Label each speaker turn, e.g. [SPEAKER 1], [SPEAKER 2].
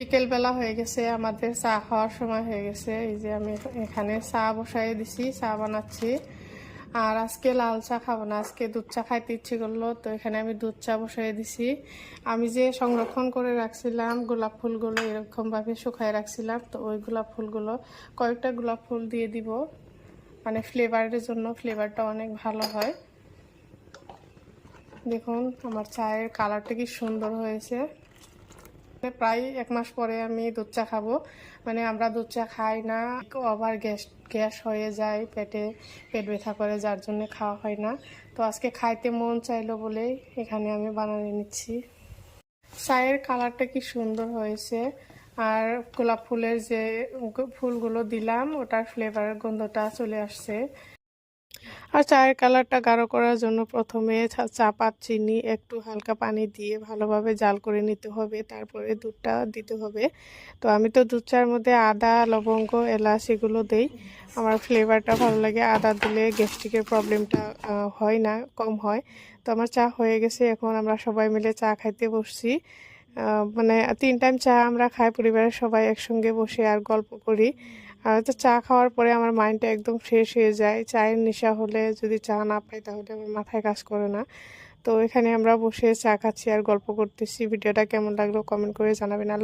[SPEAKER 1] বিকেলবেলা হয়ে গেছে, আমাদের চা খাওয়ার সময় হয়ে গেছে। এই যে আমি এখানে চা বসাই দিছি, চা বানাচ্ছি। আর আজকে লাল চা খাবো না, আজকে দুধ চা খাইতে ইচ্ছে করলো, তো এখানে আমি দুধ চা বসাই দিছি। আমি যে সংরক্ষণ করে রাখছিলাম গোলাপ ফুলগুলো, এরকমভাবে শুকায় রাখছিলাম, তো ওই গোলাপ ফুলগুলো কয়েকটা গোলাপ ফুল দিয়ে দিব, মানে ফ্লেভারের জন্য, ফ্লেভারটা অনেক ভালো হয়। দেখুন আমার চায়ের কালারটা কি সুন্দর হয়েছে। প্রায় 1 মাস পরে আমি দুধ চা খাবো। মানে আমরা দুধ চা খাই না, ওভার গ্যাস হয়ে যায়, পেট ব্যথা করে, যার জন্য খাওয়া হয় না। তো আজকে খাইতে মন চাইলো বলেই এখানে আমি বানিয়ে নিচ্ছি। চায়ের কালারটা কি সুন্দর হয়েছে, আর গোলাপ ফুলের যে ফুলগুলো দিলাম ওটার ফ্লেভারের গন্ধটা চলে আসছে। আর চায়ের কালারটা গাঢ় করার জন্য প্রথমে চা পাত, চিনি, একটু হালকা পানি দিয়ে ভালোভাবে জাল করে নিতে হবে, তারপরে দুধটা দিতে হবে। তো আমি তো দুধ চার মধ্যে আদা, লবঙ্গ, এলাচ এগুলো দেই। আমার ফ্লেভারটা ভালো লাগে, আদা দিলে গ্যাস্ট্রিকের প্রবলেমটা হয় না, কম হয়। তো আমার চা হয়ে গেছে, এখন আমরা সবাই মিলে চা খাইতে বসছি। মানে 3 টাইম চা আমরা খাই, পরিবারের সবাই একসঙ্গে বসে আর গল্প করি। আর তো চা খাওয়ার পরে আমার মাইন্ডটা একদম ফ্রেশ হয়ে যায়। চায়ের নেশা হলে যদি চা না পাই তাহলে আমার মাথায় কাজ করে না। তো এখানে আমরা বসে চা খাচ্ছি আর গল্প করতেছি। ভিডিওটা কেমন লাগলো কমেন্ট করে জানাবেন।